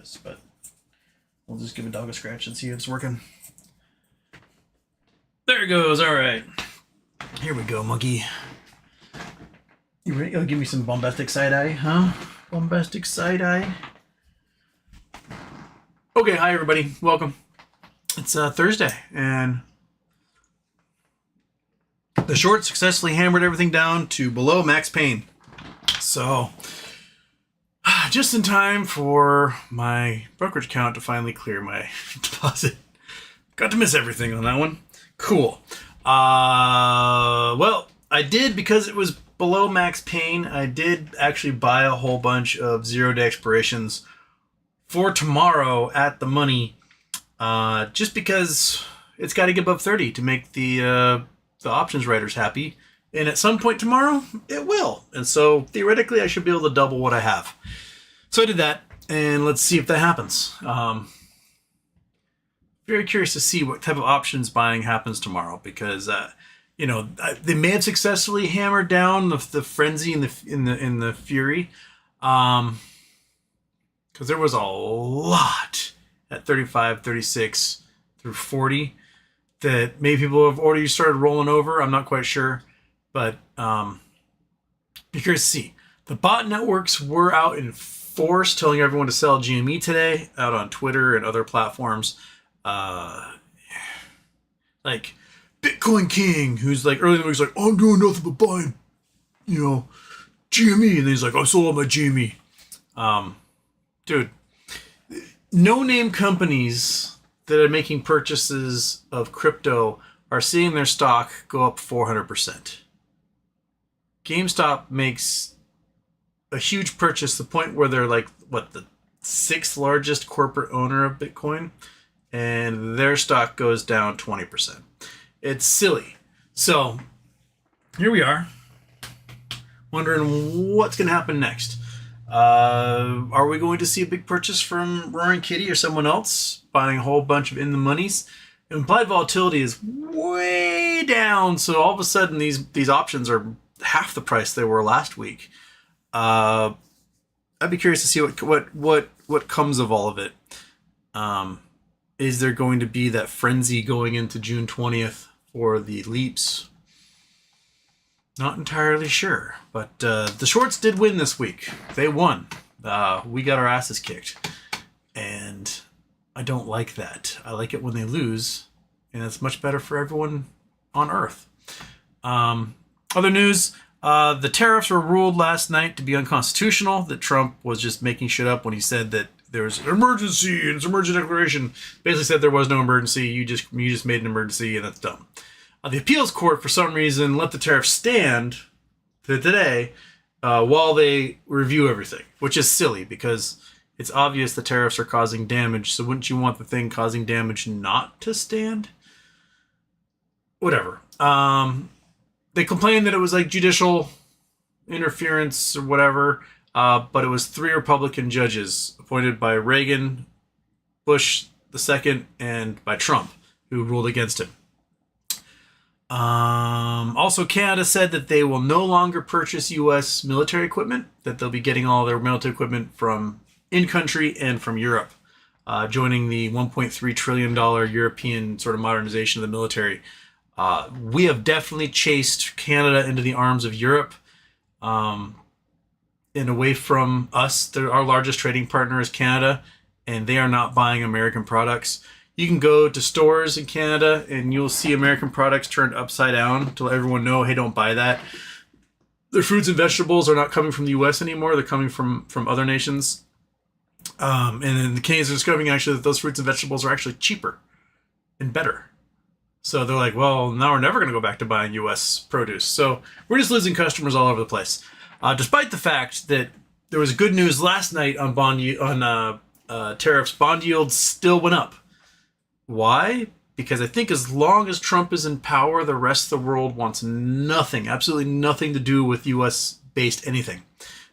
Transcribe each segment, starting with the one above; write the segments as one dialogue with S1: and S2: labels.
S1: is, but we'll just give a dog a scratch and see if it's working. There it goes. All right. Here we go, monkey. You ready? Oh, give me some bombastic side-eye, huh? Bombastic side-eye. Okay, hi everybody. Welcome. It's Thursday, and the short successfully hammered everything down to below max pain. So, just in time for my brokerage account to finally clear my deposit. Got to miss everything on that one. Cool. Well, I did, because it was below max pain, I did actually buy a whole bunch of 0-day expirations for tomorrow at the money, just because it's got to get above 30 to make the options writers happy. And at some point tomorrow, it will. And so theoretically, I should be able to double what I have. So I did that, and let's see if that happens. Very curious to see what type of options buying happens tomorrow, because they may have successfully hammered down the frenzy and the fury, because there was a lot at 35, 36 through 40 that maybe people have already started rolling over. I'm not quite sure, but be curious to see. The bot networks were out in force telling everyone to sell GME today, out on Twitter and other platforms. Like Bitcoin King, who's like early in the week, he's like, I'm doing nothing but buying, GME, and then he's like, I sold all my GME. Dude, no-name companies that are making purchases of crypto are seeing their stock go up 400%. GameStop makes a huge purchase, to the point where they're like, the 6th largest corporate owner of Bitcoin, and their stock goes down 20%. It's silly. So here we are, wondering what's going to happen next. Are we going to see a big purchase from Roaring Kitty or someone else buying a whole bunch of in the monies? Implied volatility is way down, so all of a sudden these options are half the price they were last week. I'd be curious to see what comes of all of it. Is there going to be that frenzy going into June 20th for the leaps? Not entirely sure, but the shorts did win this week. They won. We got our asses kicked, and I don't like that. I like it when they lose, and it's much better for everyone on Earth. Other news, the tariffs were ruled last night to be unconstitutional, that Trump was just making shit up when he said that there's an emergency and it's an emergency declaration. Basically said there was no emergency. You just made an emergency, and that's dumb. The appeals court, for some reason, let the tariff stand today while they review everything, which is silly, because it's obvious the tariffs are causing damage. So wouldn't you want the thing causing damage not to stand? Whatever. They complained that it was like judicial interference or whatever, but it was 3 Republican judges appointed by Reagan, Bush II, and by Trump, who ruled against him. Also, Canada said that they will no longer purchase U.S. military equipment, that they'll be getting all their military equipment from in-country and from Europe, joining the $1.3 trillion European sort of modernization of the military. We have definitely chased Canada into the arms of Europe, and away from us. Our largest trading partner is Canada, and they are not buying American products. You can go to stores in Canada and you'll see American products turned upside down to let everyone know, hey, don't buy that. Their fruits and vegetables are not coming from the U.S. anymore. They're coming from other nations. And then the Canadians are discovering actually that those fruits and vegetables are actually cheaper and better. So they're like, well, now we're never going to go back to buying U.S. produce. So we're just losing customers all over the place. Despite the fact that there was good news last night on tariffs, bond yields still went up. Why? Because I think as long as Trump is in power, the rest of the world wants nothing, absolutely nothing to do with U.S.-based anything.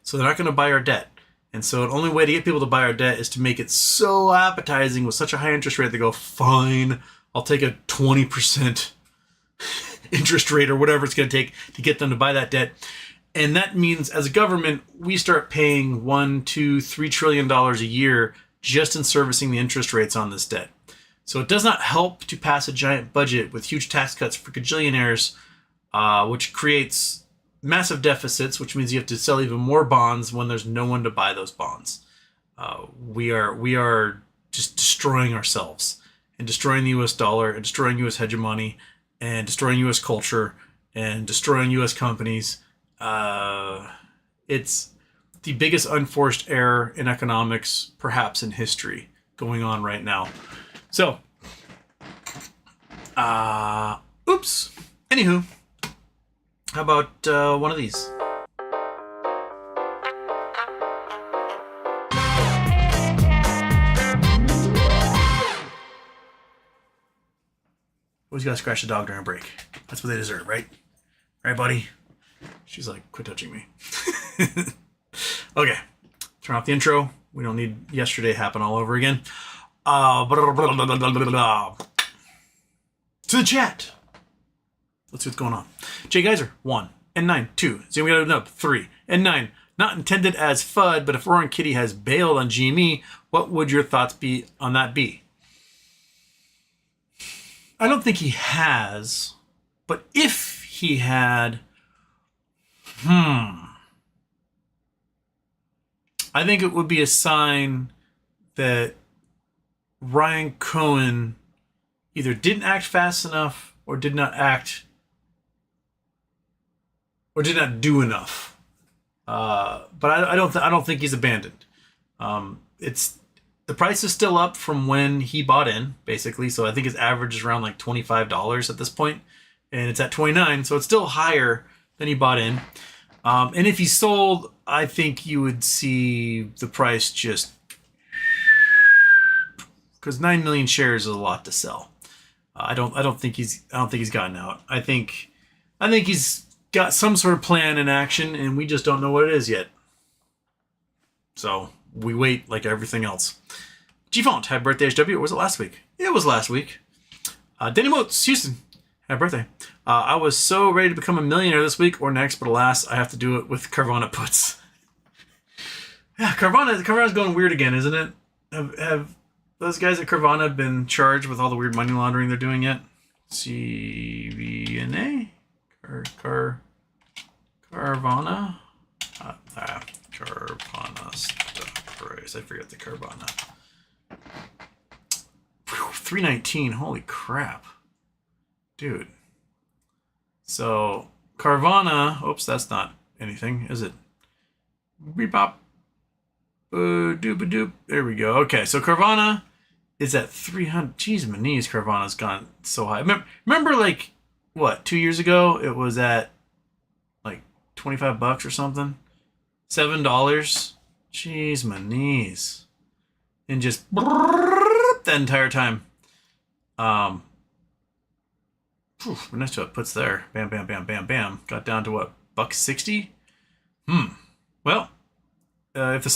S1: So they're not going to buy our debt. And so the only way to get people to buy our debt is to make it so appetizing with such a high interest rate, they go, fine, I'll take a 20% interest rate or whatever it's going to take to get them to buy that debt. And that means as a government, we start paying $1, $2, $3 trillion a year just in servicing the interest rates on this debt. So it does not help to pass a giant budget with huge tax cuts for gajillionaires, which creates massive deficits, which means you have to sell even more bonds when there's no one to buy those bonds. We are just destroying ourselves and destroying the U.S. dollar and destroying U.S. hegemony and destroying U.S. culture and destroying U.S. companies. It's the biggest unforced error in economics, perhaps in history, going on right now. So, oops. Anywho, how about one of these? Always gotta scratch the dog during a break. That's what they deserve, right? Right, buddy? She's like, quit touching me. Okay, turn off the intro. We don't need yesterday happen all over again. To the chat. Let's see what's going on. Jay Geyser, 1. N9, 2. So we got a nub, 3. N9, not intended as FUD, but if Roaring Kitty has bailed on GME, what would your thoughts be on that be? I don't think he has, but if he had, I think it would be a sign that Ryan Cohen either didn't act fast enough or did not do enough. But I don't think he's abandoned. It's the price is still up from when he bought in, basically. So I think his average is around like $25 at this point, and it's at $29, so it's still higher than he bought in. And if he sold, I think you would see the price just, because 9 million shares is a lot to sell. I don't think he's gotten out. I think he's got some sort of plan in action, and we just don't know what it is yet. So we wait like everything else. G-Font, happy birthday, HW. Or was it last week? It was last week. Danny Motes, Houston, happy birthday. I was so ready to become a millionaire this week or next, but alas, I have to do it with Carvana puts. Yeah, Carvana's going weird again, isn't it? Have those guys at Carvana been charged with all the weird money laundering they're doing yet? CVNA? Carvana? Carvana stock price. I forget the Carvana. $319. Holy crap. Dude. So, Carvana. Oops, that's not anything, is it? Beep-bop. Doop-a-doop. There we go. Okay, so Carvana is at 300. Jeez, my knees. Carvana's gone so high. Remember like, what, 2 years ago? It was at like $25 or something. $7. Jeez, my knees. And just the entire time. We're nice to what puts there. Bam, bam, bam, bam, bam. Got down to what, $1.60? Well, if the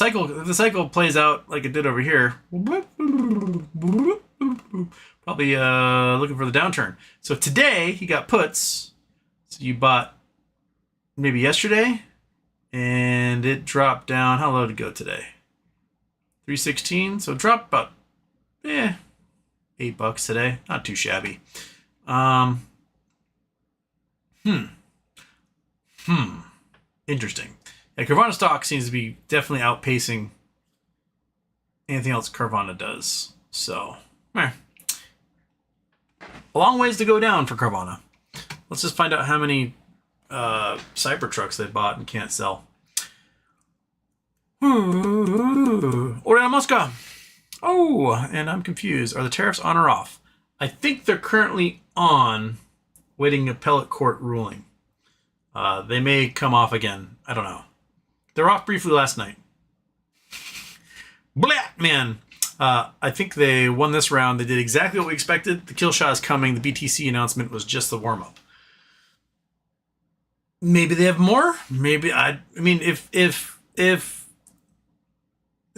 S1: cycle plays out like it did over here, probably looking for the downturn. So today he got puts. So you bought maybe yesterday, and it dropped down. How low did it go today? 316. So it dropped about $8 today. Not too shabby. Interesting. Yeah, Carvana stock seems to be definitely outpacing anything else Carvana does. So, a long ways to go down for Carvana. Let's just find out how many Cybertrucks they bought and can't sell. Oriana Mosca. Oh, and I'm confused. Are the tariffs on or off? I think they're currently on, waiting appellate court ruling. They may come off again. I don't know. They're off briefly last night. Blah, man. I think they won this round. They did exactly what we expected. The kill shot is coming. The BTC announcement was just the warm-up. Maybe they have more. Maybe I mean, if they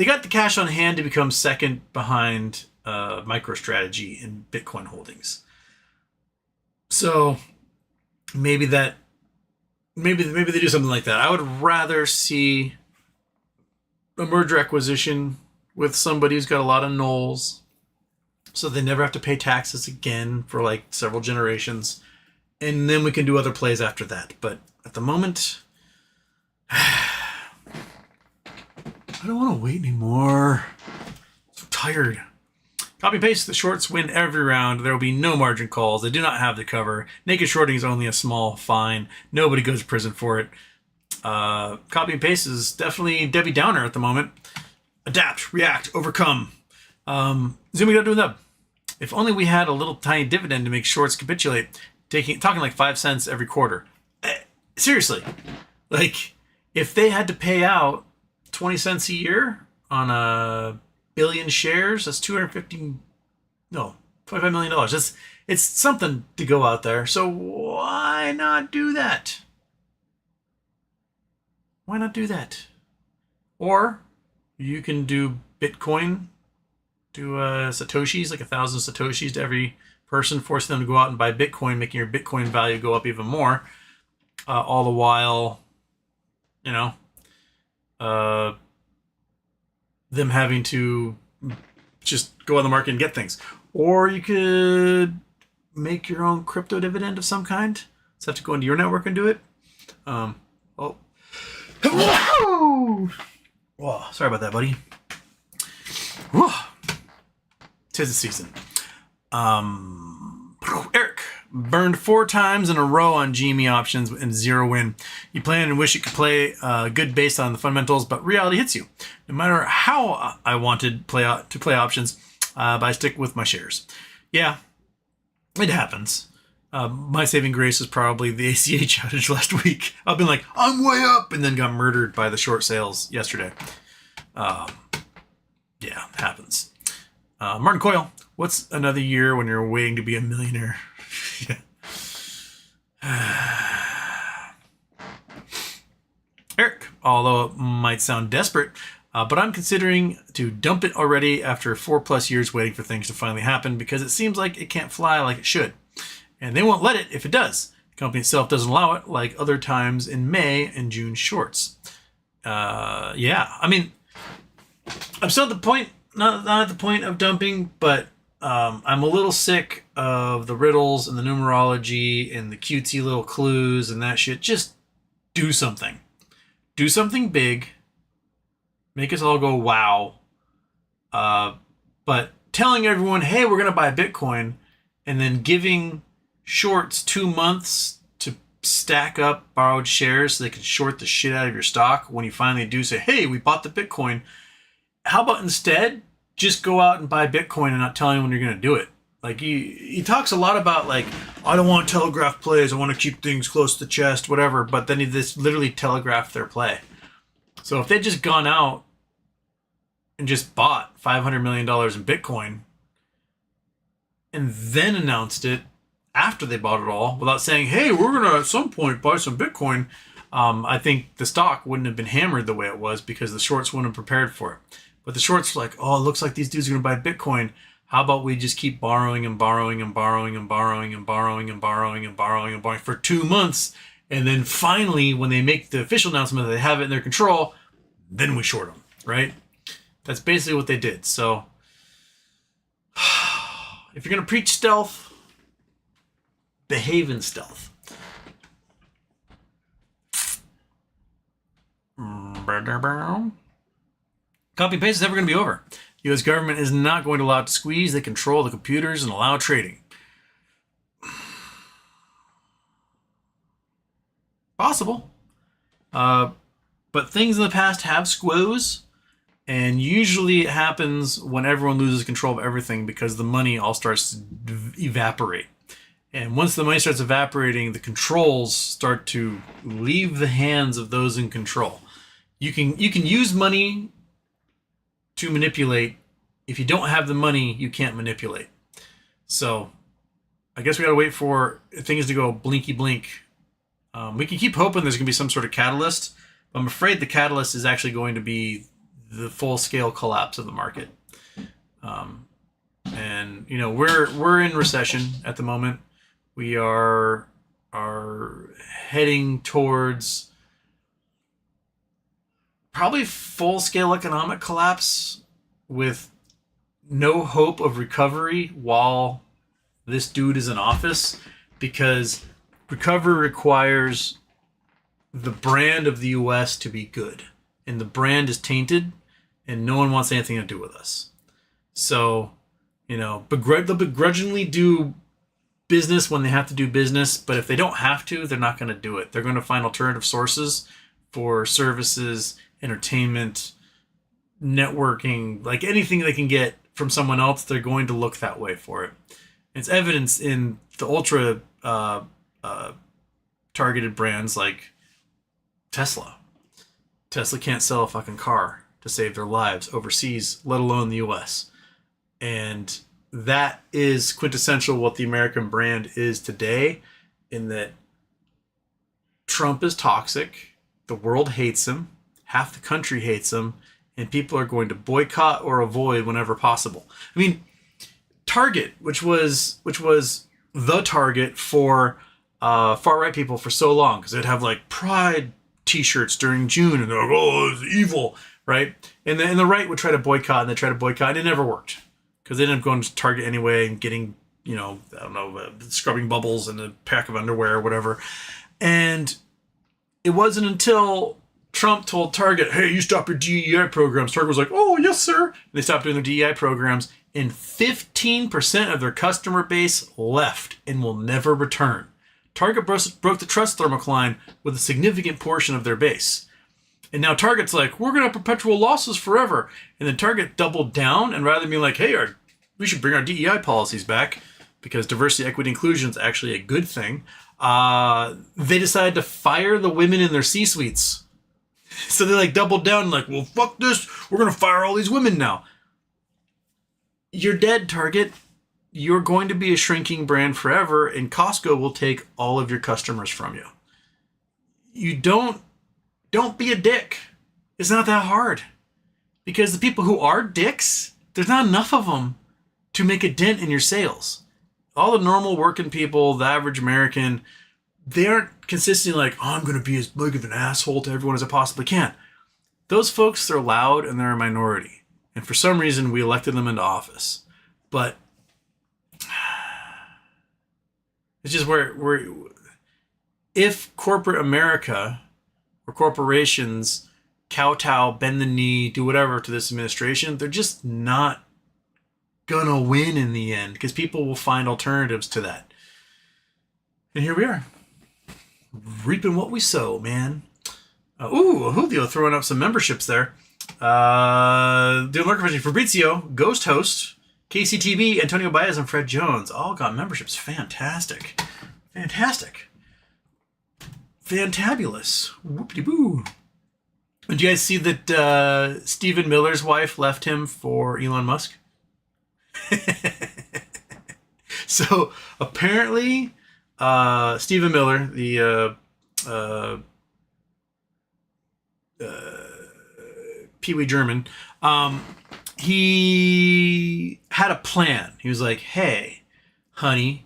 S1: got the cash on hand to become second behind MicroStrategy in Bitcoin holdings, so maybe they do something like that. I would rather see a merger acquisition with somebody who's got a lot of knolls, so they never have to pay taxes again for like several generations. And then we can do other plays after that. But at the moment, I don't want to wait anymore. I'm so tired. Copy paste, the shorts win every round. There will be no margin calls. They do not have the cover. Naked shorting is only a small fine. Nobody goes to prison for it. Copy and paste is definitely Debbie Downer at the moment. Adapt, react, overcome. Zooming up to a nub. If only we had a little tiny dividend to make shorts capitulate. Talking like 5 cents every quarter. Seriously. Like, if they had to pay out 20 cents a year on a billion shares, that's $25 million. It's something to go out there. So why not do that? Why not do that? Or you can do Bitcoin, do Satoshis, like 1,000 Satoshis to every person, forcing them to go out and buy Bitcoin, making your Bitcoin value go up even more. All the while, them having to just go on the market and get things. Or you could make your own crypto dividend of some kind. Just have to go into your network and do it. Whoa, sorry about that, buddy. Whoa. 'Tis the season. Eric burned 4 times in a row on GME options and 0 win. You plan and wish you could play good based on the fundamentals, but reality hits you. No matter how I wanted to play options, but I stick with my shares. Yeah, it happens. My saving grace is probably the ACH outage last week. I've been like, I'm way up, and then got murdered by the short sales yesterday. Yeah, it happens. Martin Coyle, what's another year when you're waiting to be a millionaire? Eric, although it might sound desperate, but I'm considering to dump it already after 4+ years waiting for things to finally happen because it seems like it can't fly like it should. And they won't let it if it does. The company itself doesn't allow it like other times in May and June shorts. Yeah, I mean, I'm still at the point, not at the point of dumping, but I'm a little sick of the riddles and the numerology and the cutesy little clues and that shit. Just do something. Do something big. Make us all go, wow. But telling everyone, hey, we're going to buy Bitcoin, and then giving shorts 2 months to stack up borrowed shares so they can short the shit out of your stock when you finally do say, hey, we bought the Bitcoin. How about instead just go out and buy Bitcoin and not tell anyone you're going to do it? Like, he talks a lot about, like, I don't want to telegraph plays. I want to keep things close to the chest, whatever. But then he just literally telegraphed their play. So if they'd just gone out and just bought $500 million in Bitcoin and then announced it after they bought it all without saying, hey, we're going to at some point buy some Bitcoin, I think the stock wouldn't have been hammered the way it was because the shorts wouldn't have prepared for it. But the shorts were like, oh, it looks like these dudes are going to buy Bitcoin. How about we just keep borrowing and borrowing and borrowing and borrowing and borrowing and borrowing and borrowing and borrowing for 2 months. And then finally, when they make the official announcement that they have it in their control, then we short them, right? That's basically what they did. So if you're going to preach stealth, behave in stealth. Copy paste is never going to be over. The U.S. government is not going to allow it to squeeze. They control the computers and allow trading. Possible. But things in the past have squoze. And usually it happens when everyone loses control of everything because the money all starts to evaporate. And once the money starts evaporating, the controls start to leave the hands of those in control. You can use money to manipulate. If you don't have the money, you can't manipulate. So I guess we got to wait for things to go blinky blink. We can keep hoping there's going to be some sort of catalyst. But I'm afraid the catalyst is actually going to be the full-scale collapse of the market. And we're in recession at the moment. We are heading towards probably full-scale economic collapse with no hope of recovery while this dude is in office, because recovery requires the brand of the U.S. to be good, and the brand is tainted, and no one wants anything to do with us. So, they'll begrudgingly do business when they have to do business, but if they don't have to, they're not going to do it. They're going to find alternative sources for services, entertainment, networking, like anything they can get from someone else, they're going to look that way for it. It's evidence in the ultra targeted brands like Tesla. Tesla can't sell a fucking car to save their lives overseas, let alone the US. And that is quintessential what the American brand is today, in that Trump is toxic, the world hates him, half the country hates him, and people are going to boycott or avoid whenever possible. I mean, Target, which was the target for far-right people for so long, because they'd have like Pride t-shirts during June, and they're like, oh, it's evil, right? And the right would try to boycott, and they try to boycott, and it never worked, because they ended up going to Target anyway and getting, scrubbing bubbles in a pack of underwear or whatever. And it wasn't until Trump told Target, hey, you stop your DEI programs. Target was like, oh, yes, sir. And they stopped doing their DEI programs, and 15% of their customer base left and will never return. Target broke the trust thermocline with a significant portion of their base. And now Target's like, we're going to have perpetual losses forever. And then Target doubled down, and rather than being like, hey, we should bring our DEI policies back because diversity, equity, inclusion is actually a good thing, they decided to fire the women in their C-suites. So they like doubled down and like, well, fuck this. We're going to fire all these women now. You're dead, Target. You're going to be a shrinking brand forever, and Costco will take all of your customers from you. You don't be a dick. It's not that hard. Because the people who are dicks, there's not enough of them to make a dent in your sales. All the normal working people, the average American, they aren't consistently like, oh, I'm going to be as big of an asshole to everyone as I possibly can. Those folks, they're loud and they're a minority. And for some reason, we elected them into office. But it's just where if corporate America or corporations kowtow, bend the knee, do whatever to this administration, they're just not gonna win in the end, because people will find alternatives to that. And here we are, reaping what we sow, man. Julio throwing up some memberships there. The Lurker Fabrizio, Ghost Host, KCTV, Antonio Baez, and Fred Jones all got memberships. Fantastic. Fantabulous. Whoopty-boo. Did you guys see that Stephen Miller's wife left him for Elon Musk? So apparently Stephen Miller, the Pee Wee German, he had a plan. He was like, hey, honey,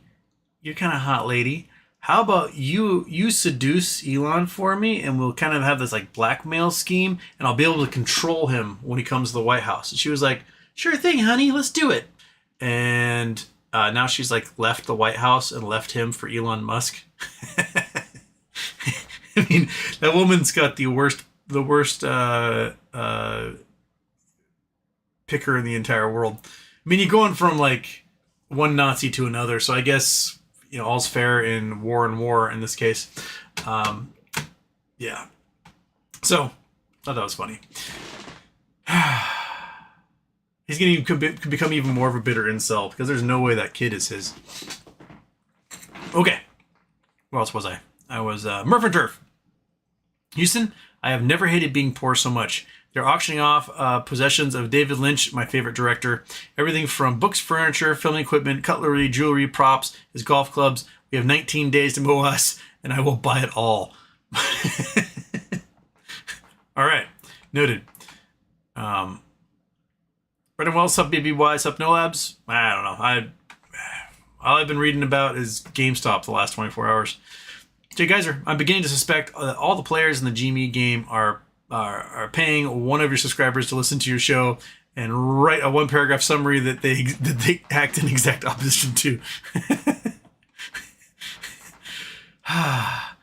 S1: you're kind of hot lady. How about you seduce Elon for me, and we'll kind of have this like blackmail scheme, and I'll be able to control him when he comes to the White House. And she was like, sure thing, honey, let's do it. And now she's like left the White House and left him for Elon Musk. I mean, that woman's got the worst picker in the entire world. I mean, you're going from like one Nazi to another, so I guess, all's fair in war in this case. Yeah. So, I thought that was funny. He's going to become even more of a bitter incel, because there's no way that kid is his. Okay. Where else was I? I was Murph and Turf. Houston, I have never hated being poor so much. They're auctioning off possessions of David Lynch, my favorite director. Everything from books, furniture, filming equipment, cutlery, jewelry, props, his golf clubs. We have 19 days to mow us, and I will buy it all. All right. Noted. Brendan Wells, sup BBY, sup No Labs? I don't know. All I've been reading about is GameStop the last 24 hours. Jay Geyser, I'm beginning to suspect that all the players in the GME game are paying one of your subscribers to listen to your show. and write a 1-paragraph summary that they act in exact opposition to.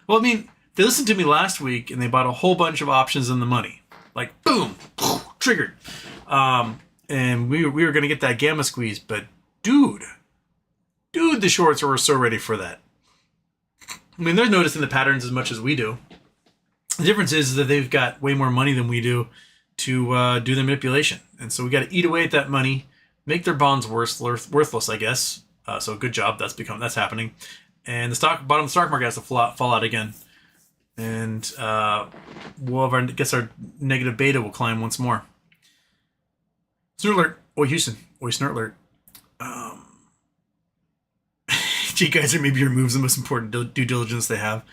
S1: Well, I mean, they listened to me last week and they bought a whole bunch of options in the money. Like, boom, triggered. And we were going to get that gamma squeeze, but dude, the shorts were so ready for that. I mean, they're noticing the patterns as much as we do. The difference is that they've got way more money than we do to do the manipulation. And so we got to eat away at that money, make their bonds worthless, I guess. So good job. That's happening. And the bottom of the stock market has to fall out again. And we'll have our negative beta will climb once more. Snort alert. Oi, Houston. Oi, snort alert. Jay Geyser maybe removes the most important due diligence they have.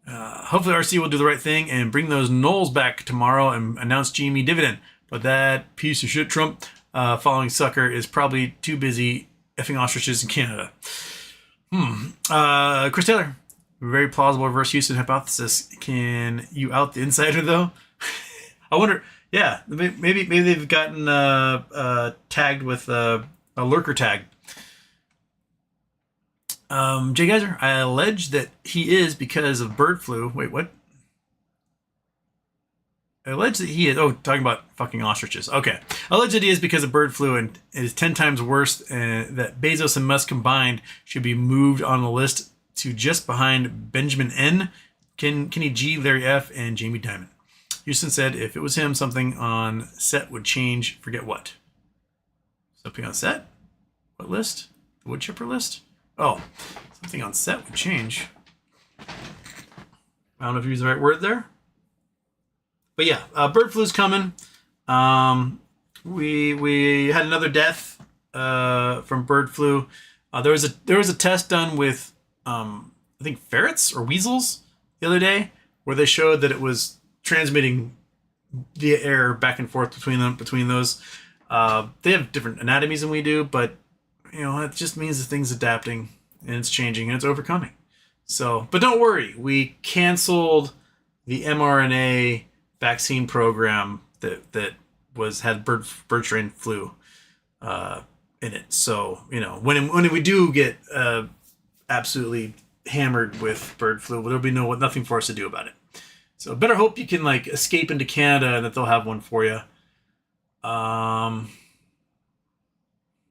S1: Hopefully RC will do the right thing and bring those Knowles back tomorrow and announce GME dividend. But that piece of shit Trump following sucker is probably too busy effing ostriches in Canada. Chris Taylor, very plausible reverse Houston hypothesis. Can you out the insider though? I wonder. Yeah, maybe they've gotten tagged with a lurker tag. Jay Geyser, I allege that he is because of bird flu. Wait, what? I allege that he is. Oh, talking about fucking ostriches. Okay. I allege that he is because of bird flu and it is 10 times worse. That Bezos and Musk combined should be moved on the list to just behind Benjamin N., Kenny G., Larry F., and Jamie Dimon. Houston said if it was him, something on set would change. Forget what? Something on set? What list? The wood chipper list? Oh, something on set would change. I don't know if you used the right word there. But yeah, bird flu's coming. We had another death from bird flu. There was a test done with I think ferrets or weasels the other day where they showed that it was transmitting via air back and forth between those. They have different anatomies than we do, but it just means the thing's adapting and it's changing and it's overcoming. So, but don't worry, we canceled the mRNA vaccine program that had bird strain flu in it. So, when we do get absolutely hammered with bird flu, there'll be nothing for us to do about it. So better hope you can escape into Canada and that they'll have one for you.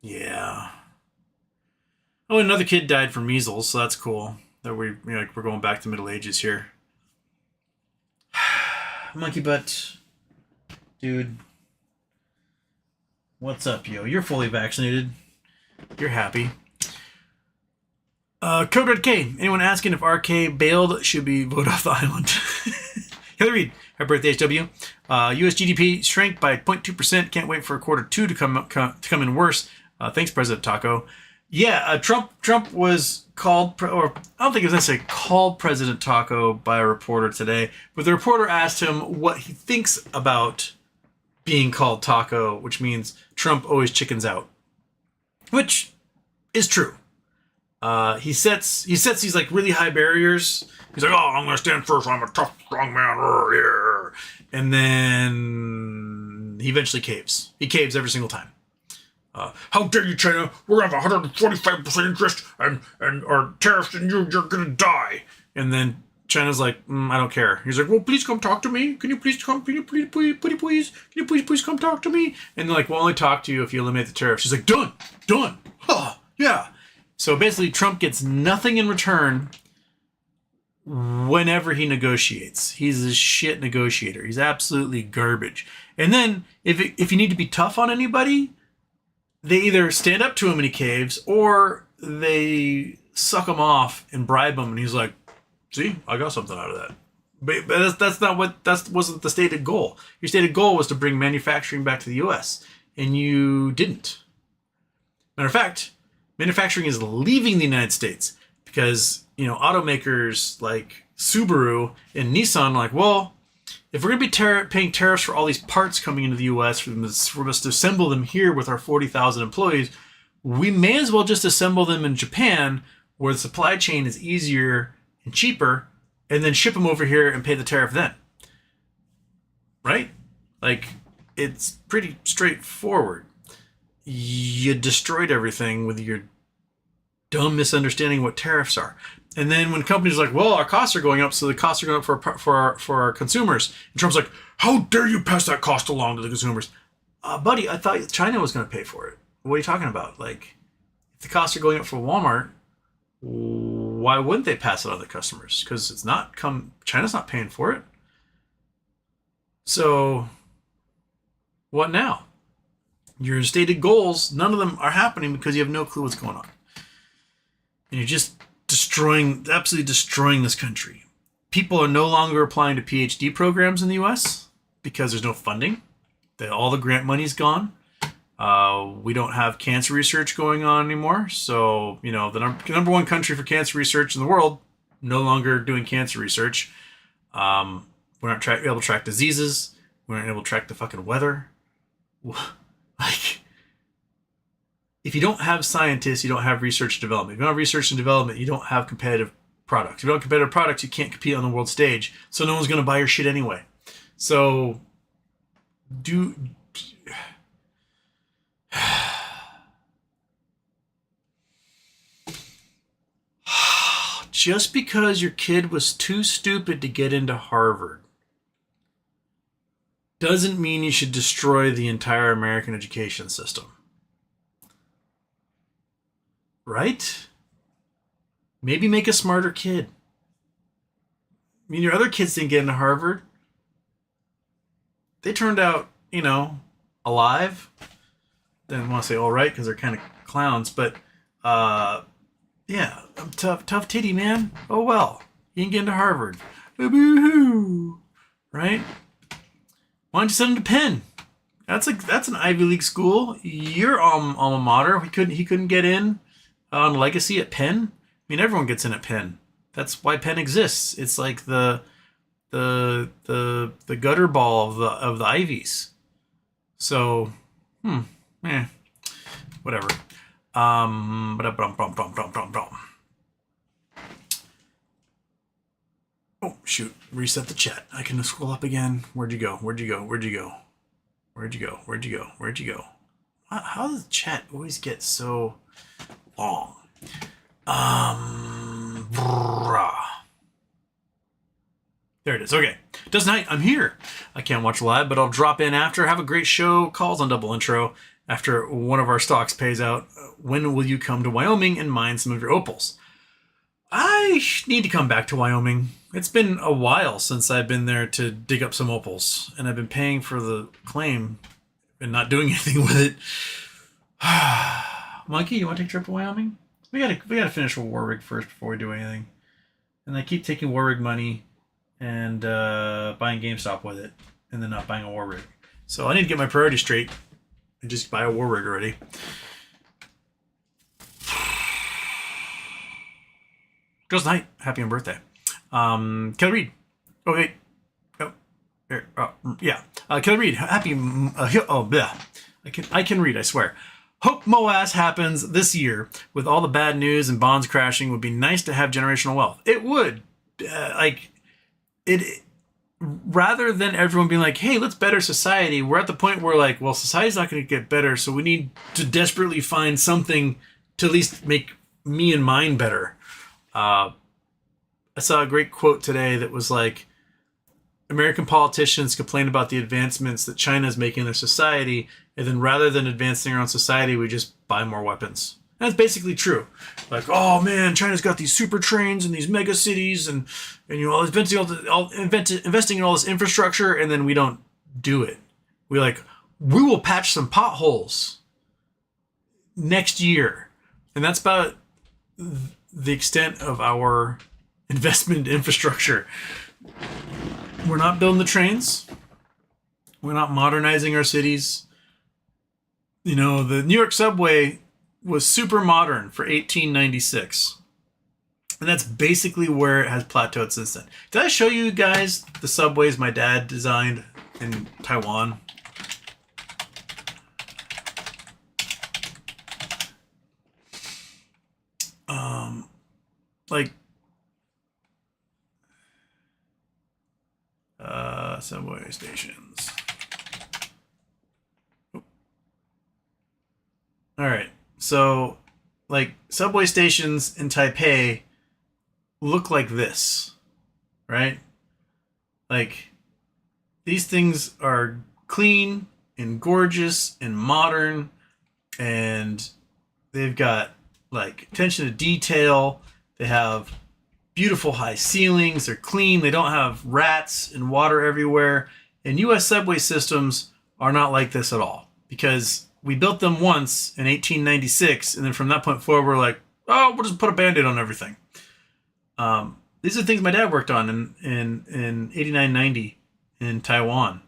S1: Yeah. Oh, another kid died from measles, so that's cool. That we're going back to Middle Ages here. Monkey butt, dude. What's up, yo? You're fully vaccinated. You're happy. Code Red K. Anyone asking if RK bailed should be voted off the island? Hillary Reed. Happy birthday, HW. U.S. GDP shrank by 0.2%. Can't wait for Q2 to come in worse. Thanks, President Taco. Yeah, Trump was called, or I don't think it was necessarily called President Taco by a reporter today, but the reporter asked him what he thinks about being called Taco, which means Trump always chickens out, which is true. He sets these really high barriers. He's like, oh, I'm going to stand first. I'm a tough, strong man. Yeah. And then he eventually caves. He caves every single time. How dare you, China? We're going to have 145% interest and our tariffs, and you're going to die. And then China's like, I don't care. He's like, well, please come talk to me. Can you please come? Can you please come talk to me? And they're like, we'll only talk to you if you eliminate the tariffs. She's like, done. Huh, yeah. So basically, Trump gets nothing in return whenever he negotiates. He's a shit negotiator. He's absolutely garbage. And then if you need to be tough on anybody, they either stand up to him and he caves, or they suck him off and bribe him, and he's like, see, I got something out of that. But that wasn't the stated goal. Your stated goal was to bring manufacturing back to the U.S., and you didn't. Matter of fact, manufacturing is leaving the United States because, automakers like Subaru and Nissan are like, well, if we're going to be paying tariffs for all these parts coming into the U.S. for us to assemble them here with our 40,000 employees, we may as well just assemble them in Japan where the supply chain is easier and cheaper, and then ship them over here and pay the tariff then. Right? Like, it's pretty straightforward. You destroyed everything with your dumb misunderstanding of what tariffs are. And then when companies are like, well, our costs are going up, so the costs are going up for our consumers. And Trump's like, how dare you pass that cost along to the consumers? Buddy, I thought China was going to pay for it. What are you talking about? Like, if the costs are going up for Walmart, why wouldn't they pass it on to the customers? Because China's not paying for it. So, what now? Your stated goals, none of them are happening because you have no clue what's going on. And you're just absolutely destroying this country. People are no longer applying to PhD programs in the US because there's no funding. All the grant money's gone. We don't have cancer research going on anymore. So, the number one country for cancer research in the world, no longer doing cancer research. We're not able to track diseases. We're not able to track the fucking weather. Like, if you don't have scientists, you don't have research and development. If you don't have research and development, you don't have competitive products. If you don't have competitive products, you can't compete on the world stage. So no one's going to buy your shit anyway. So just because your kid was too stupid to get into Harvard doesn't mean you should destroy the entire American education system. Right? Maybe make a smarter kid. I mean, your other kids didn't get into Harvard. They turned out, alive. Didn't want to say all right because they're kind of clowns, but yeah, I'm tough titty, man. Oh well, you didn't get into Harvard. Boo-hoo. Right? Why don't you send him to Penn? That's an Ivy League school. Your alma mater. He couldn't get in on legacy at Penn. I mean, everyone gets in at Penn. That's why Penn exists. It's like the gutter ball of the Ivies. So, whatever. Oh shoot! Reset the chat. I can scroll up again. Where'd you go? How does the chat always get so long? There it is. Okay. Dustin Knight, I'm here. I can't watch live, but I'll drop in after. Have a great show. Calls on Double Intro after one of our stocks pays out. When will you come to Wyoming and mine some of your opals? I need to come back to Wyoming. It's been a while since I've been there to dig up some opals, and I've been paying for the claim and not doing anything with it. Monkey, you want to take a trip to Wyoming? We gotta finish a war rig first before we do anything. And I keep taking war rig money and buying GameStop with it, and then not buying a war rig. So I need to get my priorities straight and just buy a war rig already. Girls Night, happy on birthday. Kelly Reed. Oh wait. Oh, there. Yeah. Kelly Reed, happy. Yeah. I can read. I swear. Hope MOAS happens this year with all the bad news and bonds crashing. Would be nice to have generational wealth. It would. Rather than everyone being like, hey, let's better society, we're at the point where like, well, society's not going to get better, so we need to desperately find something to at least make me and mine better. I saw a great quote today that was like, American politicians complain about the advancements that China is making in their society, and then rather than advancing our own society, we just buy more weapons. And that's basically true. Like, oh man, China's got these super trains and these mega cities, and investing in all this infrastructure, and then we don't do it. We will patch some potholes next year, and that's about the extent of our investment in infrastructure. We're not building the trains. We're not modernizing our cities. The New York subway was super modern for 1896. And that's basically where it has plateaued since then. Did I show you guys the subways my dad designed in Taiwan? Subway stations. All right. So, like, subway stations in Taipei look like this, right? Like, these things are clean and gorgeous and modern, and they've got, like, attention to detail. They have beautiful high ceilings. They're clean. They don't have rats and water everywhere. And U.S. subway systems are not like this at all, because we built them once in 1896, and then from that point forward, we're like, oh, we'll just put a Band-Aid on everything. These are things my dad worked on in 89, 90 in Taiwan.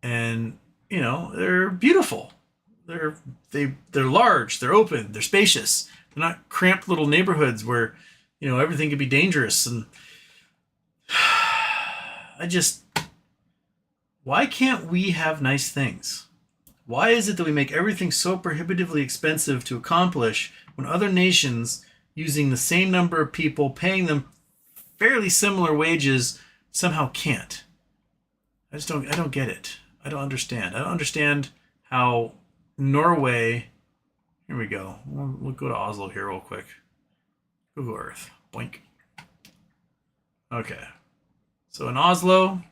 S1: And, you know, they're beautiful. They're large, they're open, they're spacious. They're not cramped little neighborhoods where, you know, everything could be dangerous. And why can't we have nice things? Why is it that we make everything so prohibitively expensive to accomplish when other nations, using the same number of people, paying them fairly similar wages, somehow can't? I don't get it. I don't understand. I don't understand how Norway, here we go. We'll go to Oslo here real quick. Google Earth, boink. Okay. So in Oslo,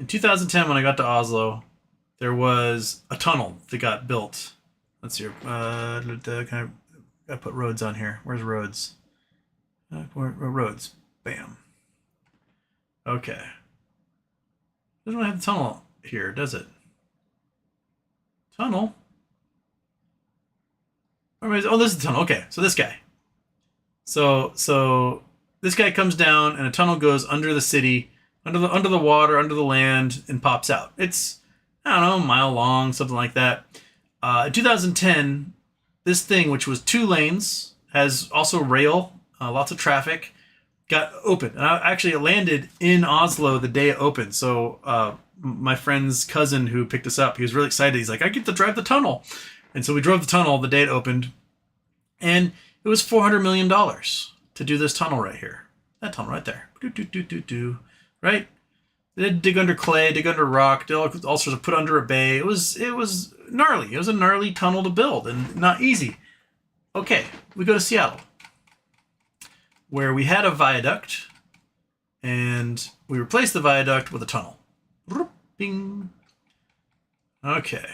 S1: in 2010, when I got to Oslo, there was a tunnel that got built. Let's see. Can I put roads on here? Where's roads? Roads. Bam. Okay. Doesn't really have the tunnel here, does it? Tunnel? Oh, this is the tunnel. Okay, so this guy. So this guy comes down, and a tunnel goes under the city, under the water, under the land, and pops out. It's, I don't know, a mile long, something like that. In 2010, this thing, which was 2 lanes, has also rail, lots of traffic, got open. And actually, it landed in Oslo the day it opened. So my friend's cousin who picked us up, he was really excited. He's like, I get to drive the tunnel. And so we drove the tunnel the day it opened. And it was $400 million to do this tunnel right here. That tunnel right there. Right? They had to dig under clay, dig under rock, did all sorts of put under a bay. It was gnarly. It was a gnarly tunnel to build and not easy. Okay, we go to Seattle, where we had a viaduct, and we replaced the viaduct with a tunnel. Bing. Okay.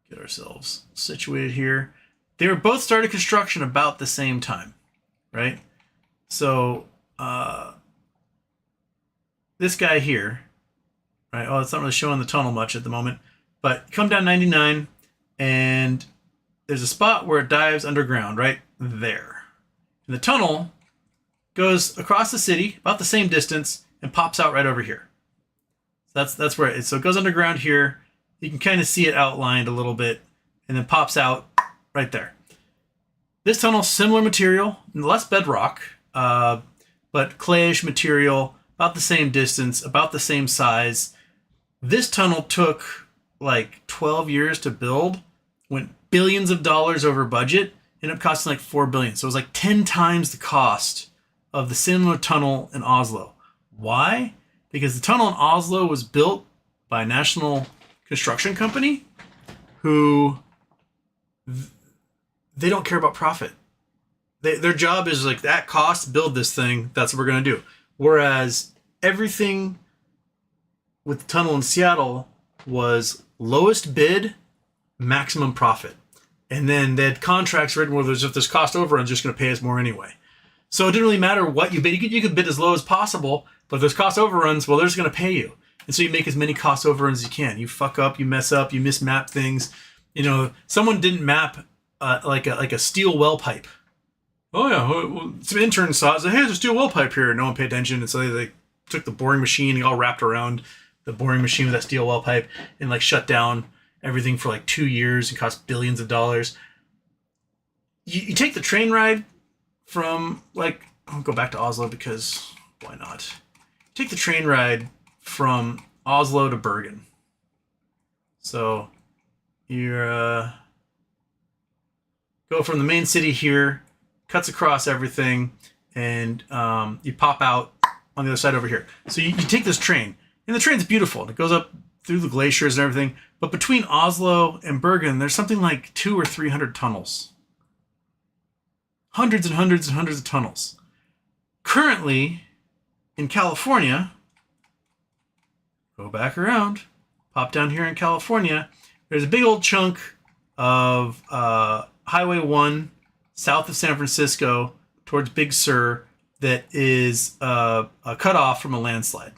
S1: Get ourselves situated here. They were both started construction about the same time, right? So, this guy here, right? Oh, it's not really showing the tunnel much at the moment, but come down 99, and there's a spot where it dives underground, right there. And the tunnel goes across the city, about the same distance, and pops out right over here. So that's where it is. So it goes underground here. You can kind of see it outlined a little bit, and then pops out right there. This tunnel, similar material, less bedrock, but clayish material, about the same distance, about the same size. This tunnel took like 12 years to build, went billions of dollars over budget, ended up costing like $4 billion. So it was like 10 times the cost of the similar tunnel in Oslo. Why? Because the tunnel in Oslo was built by a national construction company who they don't care about profit. Their job is like, that cost, build this thing, that's what we're going to do. Whereas everything with the tunnel in Seattle was lowest bid, maximum profit. And then they had contracts written where if there's cost overruns, just going to pay us more anyway. So it didn't really matter what you bid. You could bid as low as possible, but if there's cost overruns, well, they're just going to pay you. And so you make as many cost overruns as you can. You fuck up, you mess up, you mismap things. You know, someone didn't map like a steel well pipe. Oh yeah, well, some interns saw it. Said, hey, there's a steel well pipe here. No one paid attention, and so they took the boring machine, all wrapped around the boring machine with that steel well pipe, and like shut down everything for like 2 years and cost billions of dollars. You take the train ride from, like, I'll go back to Oslo because why not? Take the train ride from Oslo to Bergen. So you're go from the main city here, cuts across everything, and you pop out on the other side over here. So you take this train, and the train's beautiful. And it goes up through the glaciers and everything. But between Oslo and Bergen, there's something like 200 or 300 tunnels. Hundreds and hundreds and hundreds of tunnels. Currently, in California, go back around, pop down here in California, there's a big old chunk of Highway 1 south of San Francisco towards Big Sur that is cut off from a landslide.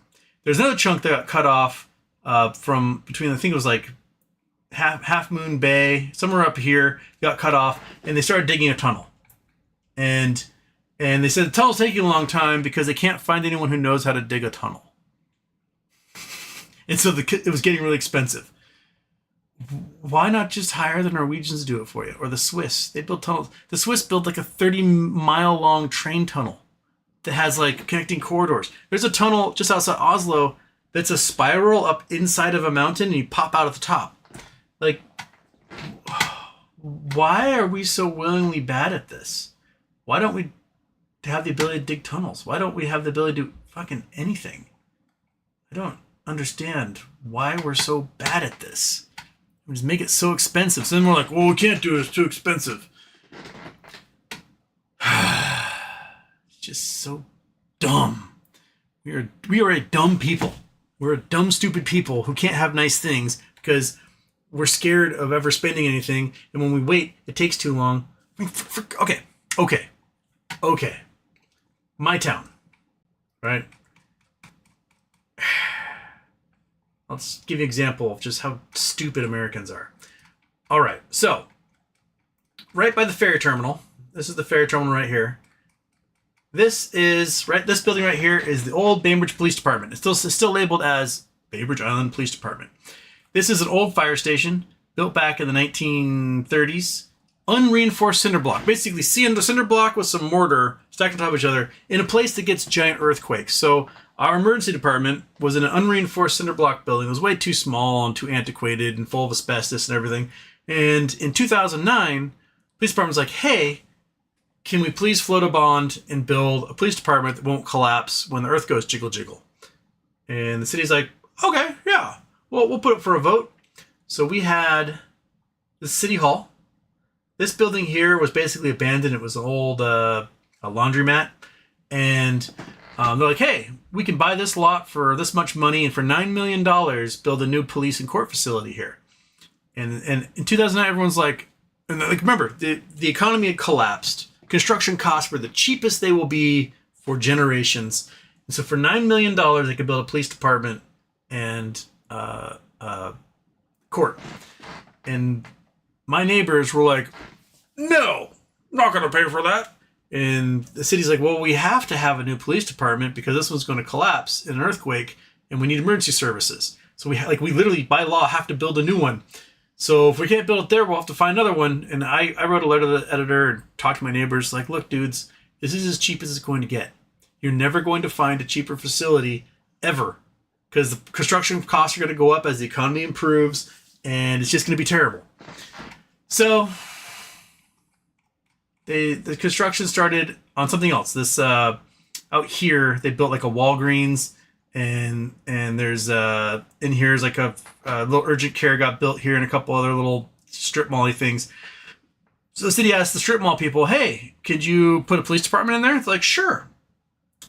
S1: There's another chunk that got cut off from between, I think it was like Half Moon Bay, somewhere up here, got cut off, and they started digging a tunnel. And they said the tunnel's taking a long time because they can't find anyone who knows how to dig a tunnel. And so it was getting really expensive. Why not just hire the Norwegians to do it for you? Or the Swiss? They build tunnels. The Swiss build like a 30-mile long train tunnel that has like connecting corridors. There's a tunnel just outside Oslo that's a spiral up inside of a mountain and you pop out at the top. Like, why are we so willingly bad at this? Why don't we have the ability to dig tunnels? Why don't we have the ability to do fucking anything? I don't understand why we're so bad at this. We just make it so expensive. So then we're like, well, we can't do it. It's too expensive. It's just so dumb. We are a dumb people. We're a dumb, stupid people who can't have nice things because we're scared of ever spending anything. And when we wait, it takes too long. I mean, okay. My town, right? I'll just give you an example of just how stupid Americans are. All right, so right by the ferry terminal, this is the ferry terminal right here. This building right here is the old Bainbridge Police Department. It's still labeled as Bainbridge Island Police Department. This is an old fire station built back in the 1930s. Unreinforced cinder block. Basically, cinder block with some mortar stacked on top of each other in a place that gets giant earthquakes. So our emergency department was in an unreinforced cinder block building. It was way too small and too antiquated and full of asbestos and everything. And in 2009, police department was like, hey, can we please float a bond and build a police department that won't collapse when the earth goes jiggle jiggle? And the city's like, okay, yeah, well, we'll put it for a vote. So we had the city hall. This building here was basically abandoned. It was an old a laundromat. And they're like, hey, we can buy this lot for this much money and for $9 million build a new police and court facility here. And in 2009, everyone's like, and like, remember, the economy had collapsed. Construction costs were the cheapest they will be for generations. And so for $9 million, they could build a police department and court. And my neighbors were like, no, not going to pay for that. And the city's like, well, we have to have a new police department because this one's going to collapse in an earthquake and we need emergency services. So we literally by law have to build a new one. So if we can't build it there, we'll have to find another one. And I wrote a letter to the editor and talked to my neighbors like, look, dudes, this is as cheap as it's going to get. You're never going to find a cheaper facility ever because the construction costs are going to go up as the economy improves and it's just going to be terrible. So the construction started on something else. This out here, they built like a Walgreens and there's in here is like a little urgent care got built here and a couple other little strip mall-y things. So the city asked the strip mall people, hey, could you put a police department in there? It's like, sure.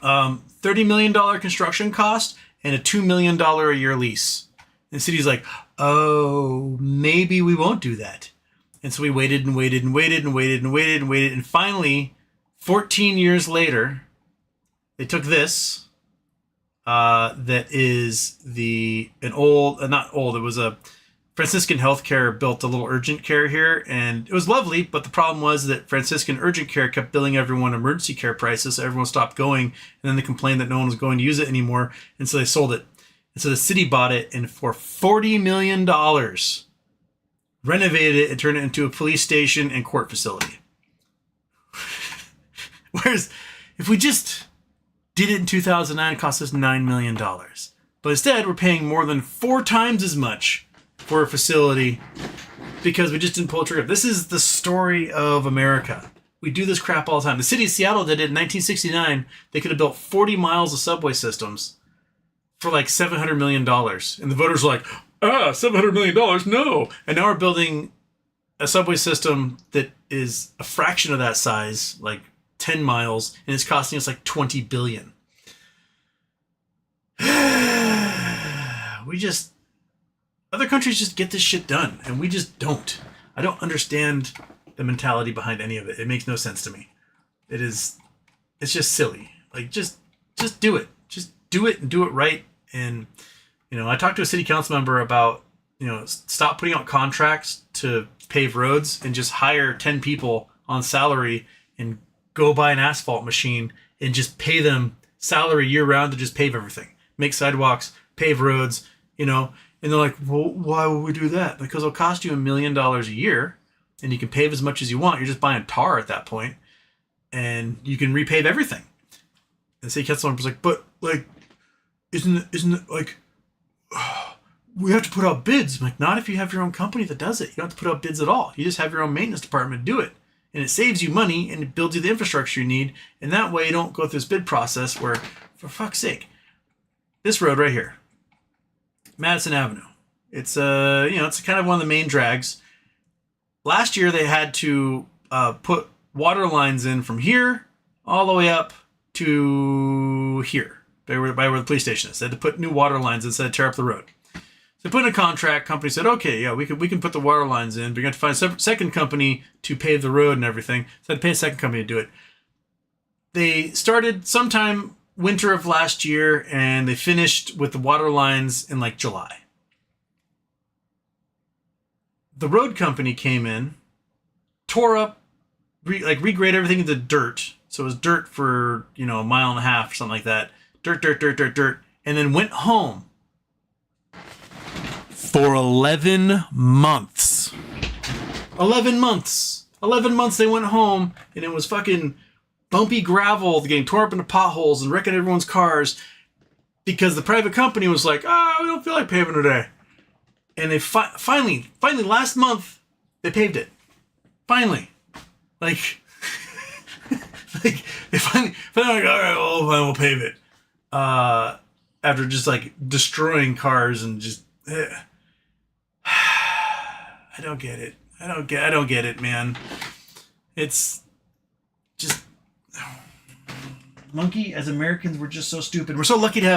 S1: $30 million construction cost and a $2 million a year lease. And the city's like, oh, maybe we won't do that. And so we waited and waited and waited and waited and waited and waited. And finally, 14 years later, they took this. That is it was a Franciscan Healthcare built a little urgent care here. And it was lovely. But the problem was that Franciscan urgent care kept billing everyone emergency care prices. So everyone stopped going. And then they complained that no one was going to use it anymore. And so they sold it. And so the city bought it and for $40 million, renovated it and turned it into a police station and court facility. Whereas if we just did it in 2009, it cost us $9 million. But instead, we're paying more than 4 times as much for a facility because we just didn't pull the trigger. This is the story of America. We do this crap all the time. The city of Seattle did it in 1969. They could have built 40 miles of subway systems for like $700 million. And the voters were like, $700 million, no. And now we're building a subway system that is a fraction of that size, like 10 miles, and it's costing us like 20 billion. Other countries just get this shit done, and we just don't. I don't understand the mentality behind any of it. It makes no sense to me. It's just silly. Like, just do it. Just do it and do it right. And, I talked to a city council member about, stop putting out contracts to pave roads and just hire 10 people on salary and go buy an asphalt machine and just pay them salary year round to just pave everything, make sidewalks, pave roads, and they're like, well, why would we do that? Because it'll cost you $1 million a year and you can pave as much as you want. You're just buying tar at that point and you can repave everything. And the city council member's like, but like, isn't it like, we have to put out bids? I'm like, not if you have your own company that does it. You don't have to put out bids at all. You just have your own maintenance department do it. And it saves you money and it builds you the infrastructure you need. And that way you don't go through this bid process where, for fuck's sake, this road right here, Madison Avenue. It's it's kind of one of the main drags. Last year they had to put water lines in from here all the way up to here, by where the police station is. They had to put new water lines instead of tear up the road. So they put in a contract. Company said, okay, yeah, we can put the water lines in, but you're going to find a second company to pave the road and everything. So I'd pay a second company to do it. They started sometime winter of last year, and they finished with the water lines in like July. The road company came in, tore up, regrade everything into dirt. So it was dirt for, a mile and a half or something like that. Dirt, and then went home for 11 months. 11 months. 11 months they went home, and it was fucking bumpy gravel getting torn up into potholes and wrecking everyone's cars because the private company was like, we don't feel like paving today. And they finally, last month, they paved it. Finally. Like, they finally like, all right, well, fine, we'll pave it. After just, like, destroying cars and just... I don't get it. I don't get it, man. It's just... Monkey, as Americans, we're just so stupid. We're so lucky for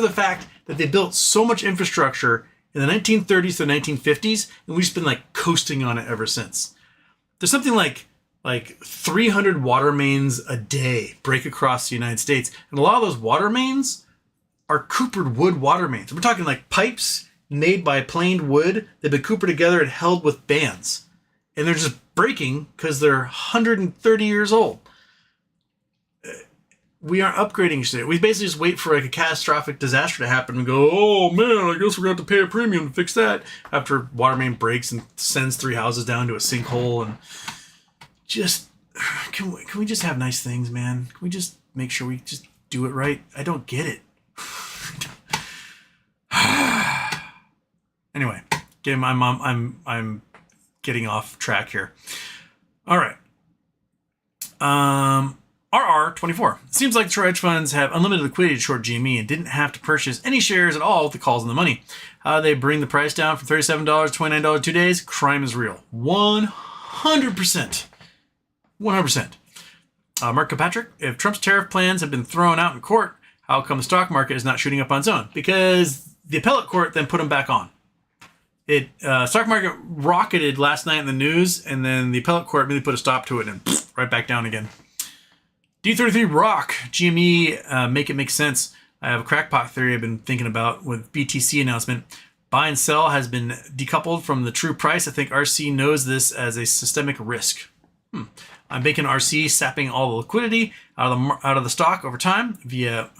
S1: the fact that they built so much infrastructure in the 1930s to the 1950s, and we've just been like coasting on it ever since. There's something like 300 water mains a day break across the United States, and a lot of those water mains are coopered wood water mains. We're talking like pipes made by planed wood that have been coopered together and held with bands, and they're just breaking because they're 130 years old. We aren't upgrading shit. We basically just wait for like a catastrophic disaster to happen and go, oh man, I guess we're going to have to pay a premium to fix that, after water main breaks and sends 3 houses down to a sinkhole. And just, can we just have nice things, man? Can we just make sure we just do it right? I don't get it. Anyway, I'm getting off track here. All right. RR24. It seems like the hedge funds have unlimited liquidity to short GME and didn't have to purchase any shares at all with the calls on the money. How they bring the price down from $37 to $29 in 2 days? Crime is real. 100%. 100%. Mark Kilpatrick, if Trump's tariff plans have been thrown out in court, how come the stock market is not shooting up on its own? Because the appellate court then put them back on. Stock market rocketed last night in the news, and then the appellate court really put a stop to it and right back down again. D33 Rock, GME, make it make sense. I have a crackpot theory I've been thinking about with BTC announcement. Buy and sell has been decoupled from the true price. I think RC knows this as a systemic risk. I'm making RC sapping all the liquidity out of the stock over time via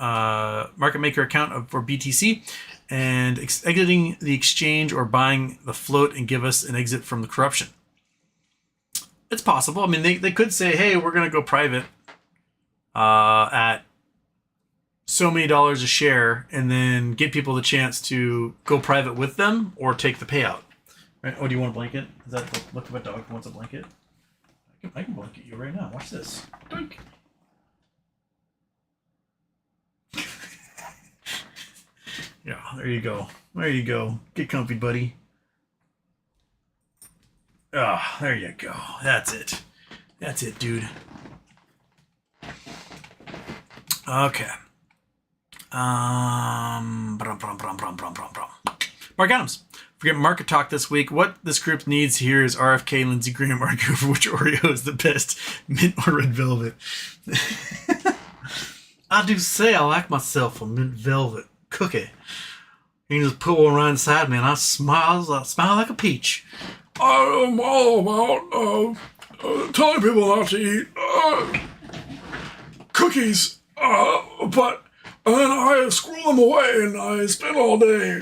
S1: market maker account for BTC and exiting the exchange or buying the float and give us an exit from the corruption. It's possible. I mean, they could say, hey, we're going to go private at so many dollars a share and then give people the chance to go private with them or take the payout. Right? Oh, do you want a blanket? Is that look at my dog wants a blanket? I can blanket you right now. Watch this. Doink. Yeah, there you go. There you go. Get comfy, buddy. Ah, there you go. That's it. That's it, dude. Okay. Mark Adams. Forget market talk this week. What this group needs here is RFK and Lindsey Graham argue over which Oreo is the best, mint or red velvet. I do say I like myself a mint velvet cookie. You can just put one right inside me and I smile like a peach.
S2: I'm all about telling people not to eat cookies, but then I squirrel them away and I spend all day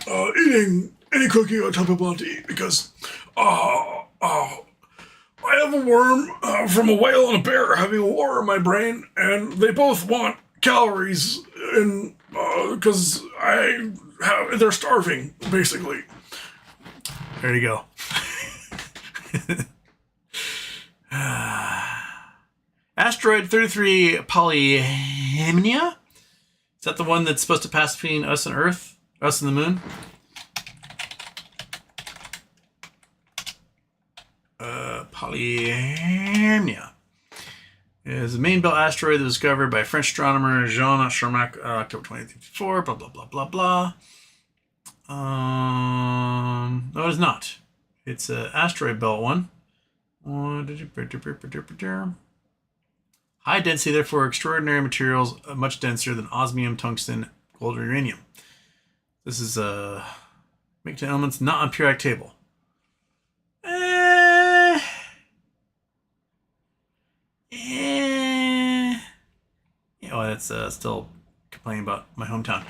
S2: eating any cookie I tell people not to eat because I have a worm from a whale and a bear having a war in my brain, and they both want calories, and because they're starving basically.
S1: There you go. Asteroid 33 Polyhymnia? Is that the one that's supposed to pass between us and Earth? Us and the moon? Polyhymnia is a main belt asteroid that was discovered by French astronomer Jean Charmac October 2054. Blah, blah, blah, blah, blah. No, it is not. It's an asteroid belt one. High density, therefore extraordinary materials, much denser than osmium, tungsten, gold, or uranium. This is make elements not on periodic table. Oh, that's still complaining about my hometown.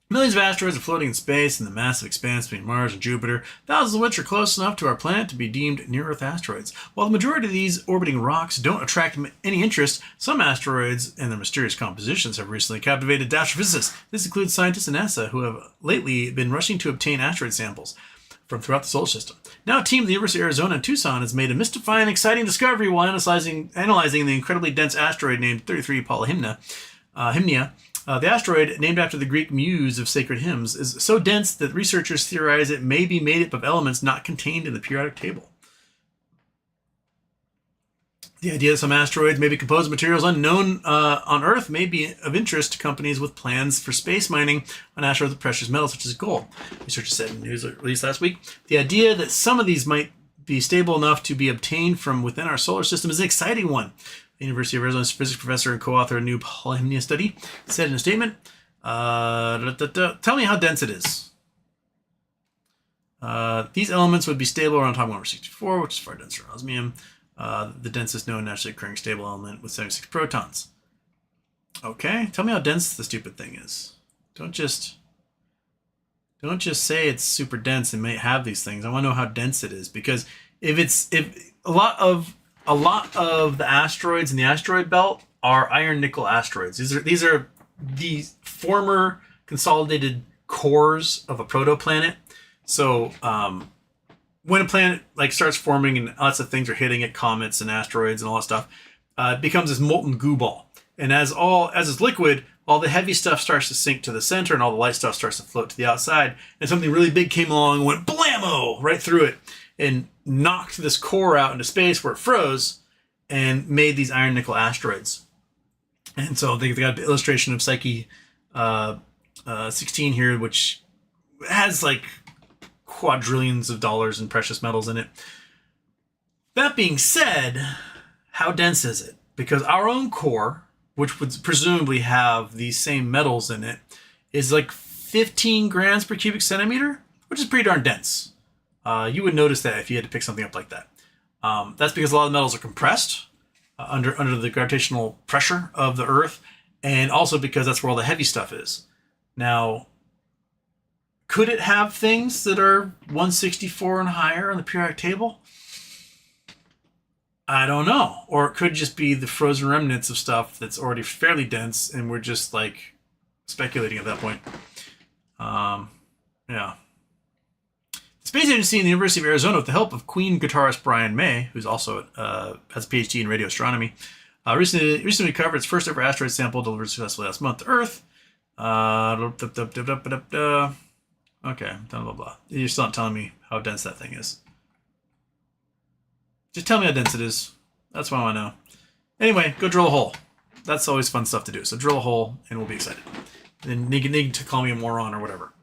S1: Millions of asteroids are floating in space in the massive expanse between Mars and Jupiter, thousands of which are close enough to our planet to be deemed near-Earth asteroids. While the majority of these orbiting rocks don't attract any interest, some asteroids and their mysterious compositions have recently captivated astrophysicists. This includes scientists in NASA who have lately been rushing to obtain asteroid samples from throughout the solar system. Now a team at the University of Arizona in Tucson has made a mystifying and exciting discovery while analyzing the incredibly dense asteroid named 33 Polyhymnia. The asteroid, named after the Greek muse of sacred hymns, is so dense that researchers theorize it may be made up of elements not contained in the periodic table. The idea that some asteroids may be composed of materials unknown on Earth may be of interest to companies with plans for space mining on asteroids with precious metals such as gold. Researchers said in news released last week, the idea that some of these might be stable enough to be obtained from within our solar system is an exciting one. The University of Arizona's physics professor and co-author of a new Polyhymnia study said in a statement, tell me how dense it is. These elements would be stable around atomic number 64, which is far denser than osmium. The densest known naturally occurring stable element with 76 protons. Okay, tell me how dense the stupid thing is. Don't just say it's super dense and may have these things. I want to know how dense it is, because if a lot of the asteroids in the asteroid belt are iron nickel asteroids. These are the former consolidated cores of a protoplanet. So when a planet starts forming and lots of things are hitting it, comets and asteroids and all that stuff, it becomes this molten goo ball. And as it's liquid, all the heavy stuff starts to sink to the center and all the light stuff starts to float to the outside. And something really big came along and went blammo right through it and knocked this core out into space where it froze and made these iron nickel asteroids. And so they got an illustration of Psyche 16 here, which has quadrillions of dollars in precious metals in it. That being said, how dense is it? Because our own core, which would presumably have these same metals in it, is 15 grams per cubic centimeter, which is pretty darn dense. You would notice that if you had to pick something up like that. That's because a lot of the metals are compressed under the gravitational pressure of the Earth, and also because that's where all the heavy stuff is. Now, could it have things that are 164 and higher on the periodic table? I don't know. Or it could just be the frozen remnants of stuff that's already fairly dense, and we're just speculating at that point. Yeah. The Space Agency and the University of Arizona, with the help of Queen guitarist Brian May, who's also has a PhD in radio astronomy, recently recovered its first ever asteroid sample delivered successfully last month to Earth. Okay, blah blah blah. You're still not telling me how dense that thing is. Just tell me how dense it is. That's what I want to know. Anyway, go drill a hole. That's always fun stuff to do. So drill a hole, and we'll be excited. Then need to call me a moron or whatever.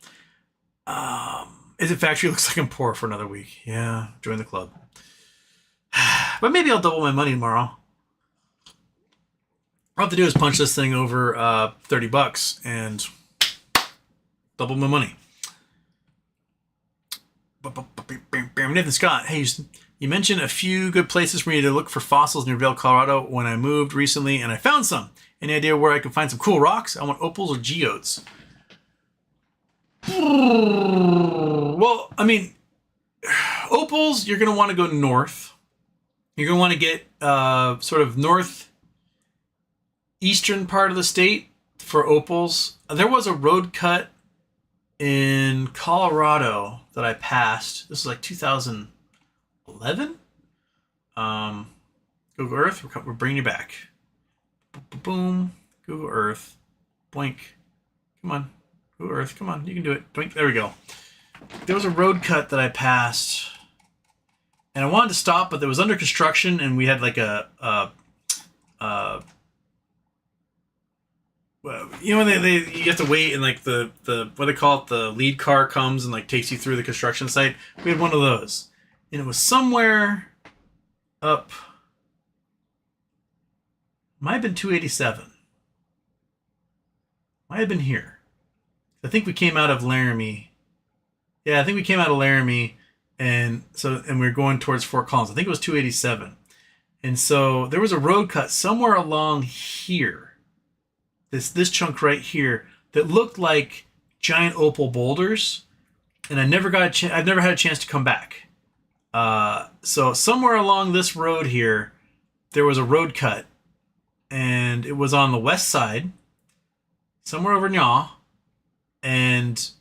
S1: Is it factory? Looks like I'm poor for another week. Yeah, join the club. But maybe I'll double my money tomorrow. All I have to do is punch this thing over $30 and double my money. Nathan Scott, hey, you mentioned a few good places for me to look for fossils near Vail, Colorado when I moved recently, and I found some. Any idea where I can find some cool rocks? I want opals or geodes. Well, I mean, opals, you're going to want to go north. You're going to want to get sort of northeastern part of the state for opals. There was a road cut in Colorado that I passed. This was like 2011. Google Earth, we're bringing you back. Boom. Google Earth. Boink. Come on. Google Earth. Come on. You can do it. Boink. There we go. There was a road cut that I passed. And I wanted to stop, but it was under construction, and we had like you know, when you have to wait, and like the what they call it, the lead car comes and like takes you through the construction site. We had one of those, and it was somewhere up. Might have been 287. Might have been here. I think we came out of Laramie. Yeah, I think we came out of Laramie, and we're going towards Fort Collins. I think it was 287, and so there was a road cut somewhere along here. This chunk right here that looked like giant opal boulders, and I've never had a chance to come back. So somewhere along this road here, there was a road cut, and it was on the west side, somewhere over Nyaw, and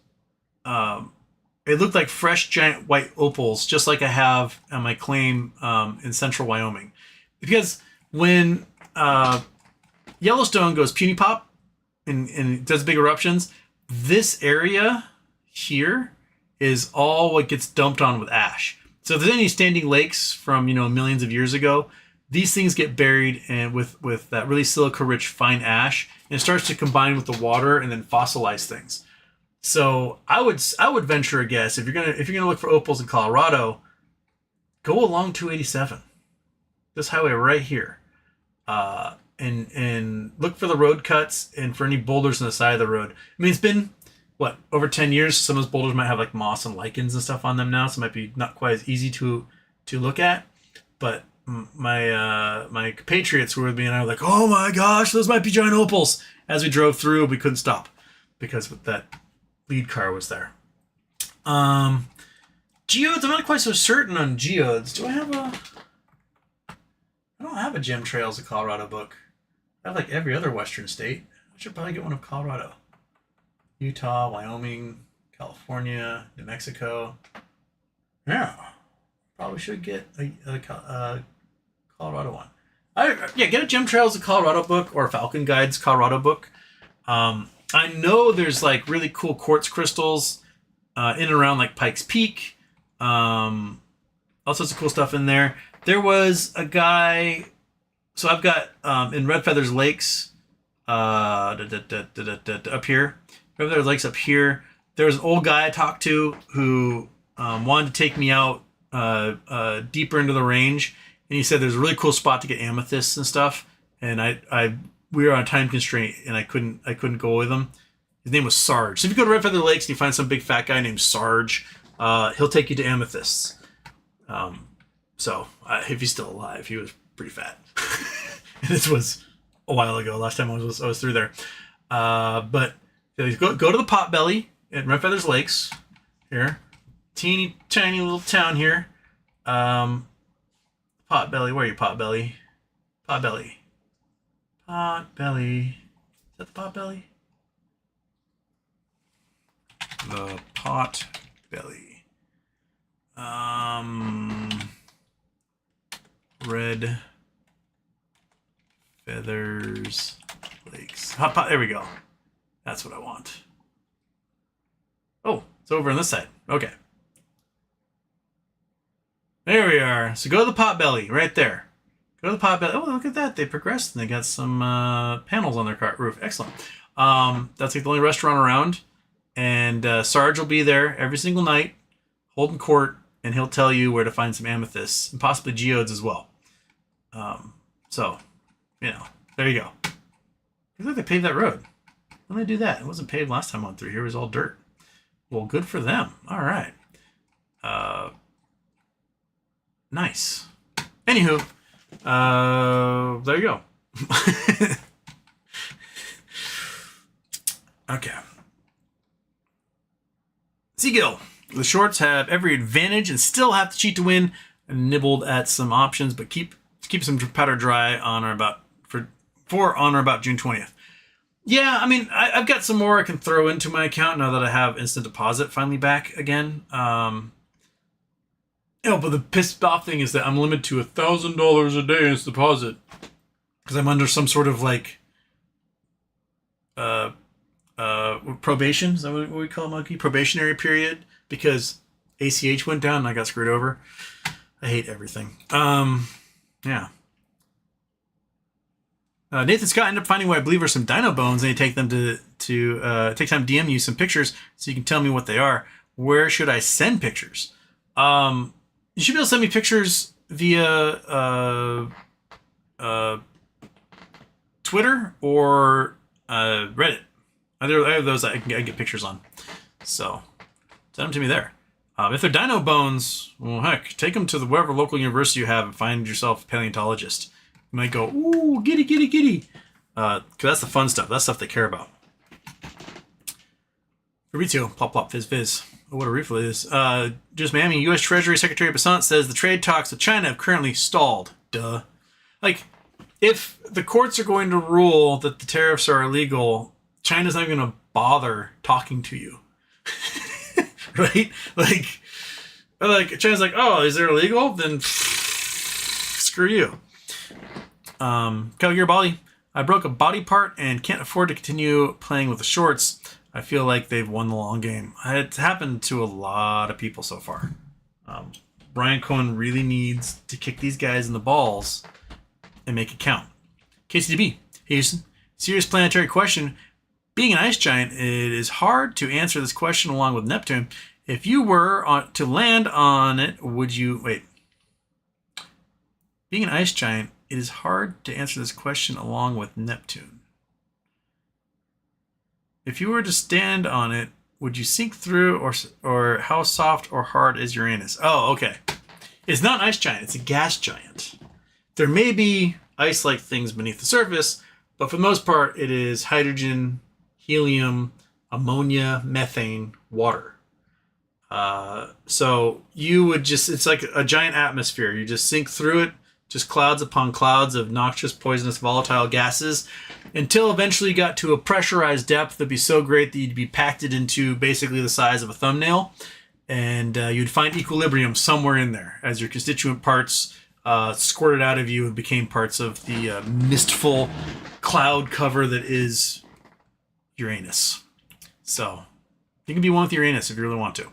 S1: it looked like fresh giant white opals, just like I have on my claim in central Wyoming. Because when Yellowstone goes puny pop and does big eruptions, this area here is all what gets dumped on with ash. So if there's any standing lakes from, millions of years ago, these things get buried and with that really silica-rich fine ash, and it starts to combine with the water and then fossilize things. So I would venture a guess, if you're gonna look for opals in Colorado, go along 287, this highway right here, and look for the road cuts and for any boulders on the side of the road. I mean, it's been over 10 years. Some of those boulders might have like moss and lichens and stuff on them now, so it might be not quite as easy to look at. But my compatriots were with me, and I was like, "Oh my gosh, those might be giant opals!" As we drove through, we couldn't stop because that lead car was there. Geodes, I'm not quite so certain on geodes. Do I have I don't have a Gem Trails of Colorado book. I have like every other western state. I should probably get one of Colorado. Utah, Wyoming, California, New Mexico. Yeah. Probably should get a Colorado one. Get a Gem Trails of Colorado book or Falcon Guides Colorado book. I know there's like really cool quartz crystals in and around like Pikes Peak. All sorts of cool stuff in there. There was a guy. So I've got in Red Feathers Lakes up here. Red Feathers Lakes up here. There was an old guy I talked to who wanted to take me out deeper into the range, and he said there's a really cool spot to get amethysts and stuff. And we were on a time constraint, and I couldn't go with him. His name was Sarge. So if you go to Red Feather Lakes and you find some big fat guy named Sarge, he'll take you to amethysts. So if he's still alive, he was pretty fat. And this was a while ago. Last time I was through there. But go to the Potbelly at Red Feathers Lakes. Here, teeny tiny little town here. Potbelly, where are you, Potbelly? Potbelly. Potbelly. Is that the Potbelly? The Potbelly. Red Feathers Lakes. There we go. That's what I want. Oh, it's over on this side. Okay. There we are. So go to the Potbelly, right there. Go to the Potbelly. Oh, look at that. They progressed and they got some panels on their roof. Excellent. That's like the only restaurant around. And Sarge will be there every single night, holding court, and he'll tell you where to find some amethysts and possibly geodes as well. So, you know, there you go. Looks like they paved that road. When did they do that? It wasn't paved last time I went through here. It was all dirt. Well, good for them. All right. Nice. Anywho, there you go. Okay. Seagill. The shorts have every advantage and still have to cheat to win. I nibbled at some options, but keep some powder dry on or about for on or about June 20th. Yeah, I mean, I've got some more I can throw into my account now that I have instant deposit finally back again. But the pissed off thing is that I'm limited to $1,000 a day instant deposit because I'm under some sort of like probation. Is that what we call it, Monkey? Probationary period because ACH went down and I got screwed over. I hate everything. Yeah. Nathan Scott ended up finding what I believe are some dino bones, and he take them to take time to DM you some pictures so you can tell me what they are. Where should I send pictures? You should be able to send me pictures via Twitter or Reddit. Either of those I can get pictures on. So send them to me there. If they're dino bones, well, heck, take them to wherever local university you have and find yourself a paleontologist. You might go, ooh, giddy, giddy, giddy. Because that's the fun stuff. That's stuff they care about. Fabrizio, plop, plop, fizz, fizz. Oh, what a refill it is. Just Miami, U.S. Treasury Secretary Basant says the trade talks with China have currently stalled. Duh. Like, if the courts are going to rule that the tariffs are illegal, China's not going to bother talking to you. Right? Like, China's like, oh, is it illegal? Then screw you. Calgear Bali, I broke a body part and can't afford to continue playing with the shorts. I feel like they've won the long game. It's happened to a lot of people so far. Brian Cohen really needs to kick these guys in the balls and make it count. KCDB, Houston, serious planetary question. Being an ice giant, it is hard to answer this question along with Neptune. If you were to land on it, would you... Wait. Being an ice giant, it is hard to answer this question along with Neptune. If you were to stand on it, would you sink through or how soft or hard is Uranus? Oh, okay. It's not an ice giant. It's a gas giant. There may be ice-like things beneath the surface, but for the most part, it is hydrogen, helium, ammonia, methane, water. So you would just, it's like a giant atmosphere. You just sink through it, just clouds upon clouds of noxious, poisonous, volatile gases, until eventually you got to a pressurized depth that'd be so great that you'd be packed it into basically the size of a thumbnail, and you'd find equilibrium somewhere in there as your constituent parts squirted out of you and became parts of the mistful cloud cover that is Uranus. So you can be one with Uranus if you really want to.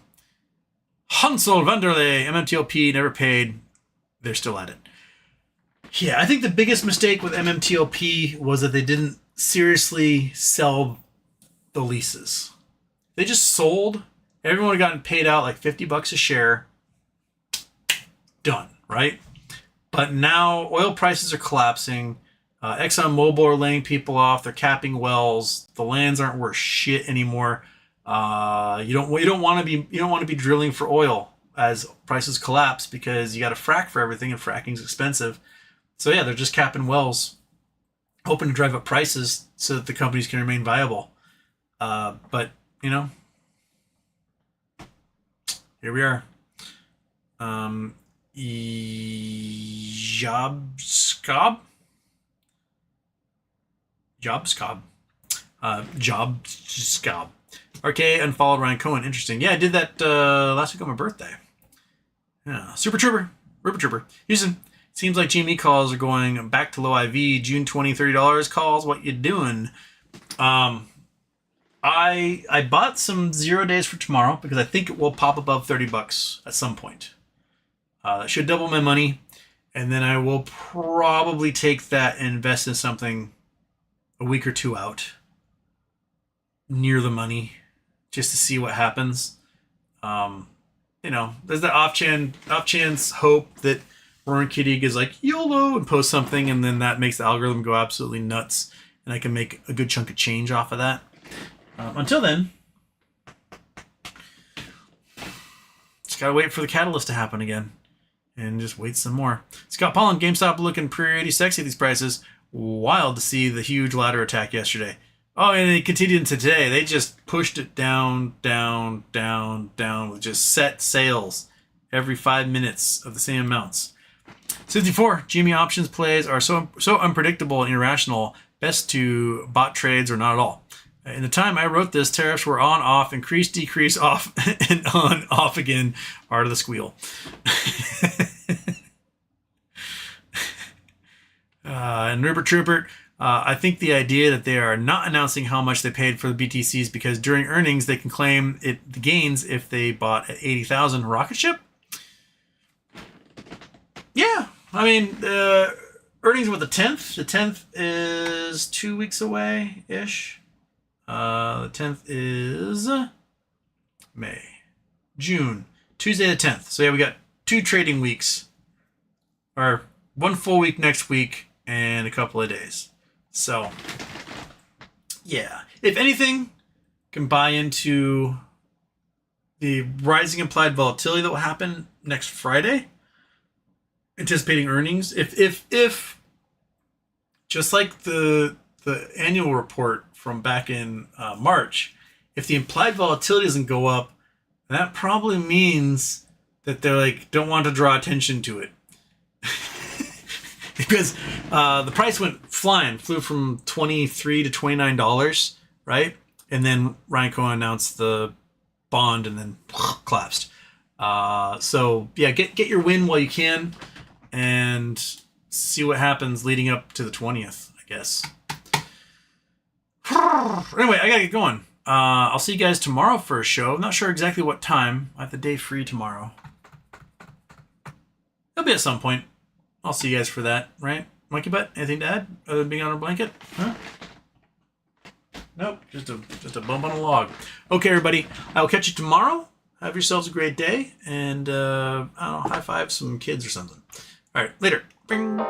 S1: Hansel Vanderlei, MMTLP, never paid. They're still at it. Yeah, I think the biggest mistake with MMTLP was that they didn't seriously sell the leases. They just sold. Everyone had gotten paid out like $50 a share. Done, right? But now oil prices are collapsing. ExxonMobil are laying people off. They're capping wells. The lands aren't worth shit anymore. You don't want to be drilling for oil as prices collapse because you got to frack for everything, and fracking's expensive. So yeah, they're just capping wells, hoping to drive up prices so that the companies can remain viable. But you know, here we are. Jobscob. RK unfollowed Ryan Cohen. Interesting. Yeah, I did that last week on my birthday. Yeah. Super Trooper. Houston. Seems like GME calls are going back to low IV. June $20, $30 calls. What you doing? I bought some 0 days for tomorrow because I think it will pop above $30 at some point. That should double my money, and then I will probably take that and invest in something a week or two out near the money, just to see what happens. There's that off chance hope that Roaring Kitty is like YOLO and post something, and then that makes the algorithm go absolutely nuts, and I can make a good chunk of change off of that. Until then, just gotta wait for the catalyst to happen again, and just wait some more. Scott Paul on GameStop looking pretty sexy at these prices. Wild to see the huge ladder attack yesterday. Oh, and it continued into today. They just pushed it down, down, down, down with just set sales every 5 minutes of the same amounts. 64 GME options plays are so unpredictable and irrational. Best to bot trades or not at all. In the time I wrote this, tariffs were on, off, increase, decrease, off, and on, off again. Art of the squeal. And Rupert, I think the idea that they are not announcing how much they paid for the BTCs because during earnings they can claim the gains if they bought at 80,000 rocket ship. Yeah, I mean, earnings were the 10th. The 10th is 2 weeks away ish. The 10th is June, Tuesday the 10th. So yeah, we got 2 trading weeks, or 1 full week next week and a couple of days. So yeah, if anything, can buy into the rising implied volatility that will happen next Friday. Anticipating earnings. If just like the annual report from back in March, if the implied volatility doesn't go up, that probably means that they're like don't want to draw attention to it. Because the price flew from $23 to $29, right? And then Ryan Cohen announced the bond and then collapsed. So yeah, get your win while you can and see what happens leading up to the 20th, I guess. Anyway, I gotta get going. I'll see you guys tomorrow for a show. I'm not sure exactly what time. I have the day free tomorrow. It'll be at some point. I'll see you guys for that, right? Monkey Butt, anything to add other than being on a blanket? Huh? Nope, just a bump on a log. Okay, everybody, I will catch you tomorrow. Have yourselves a great day, and I don't know, high five some kids or something. All right, later. Bing.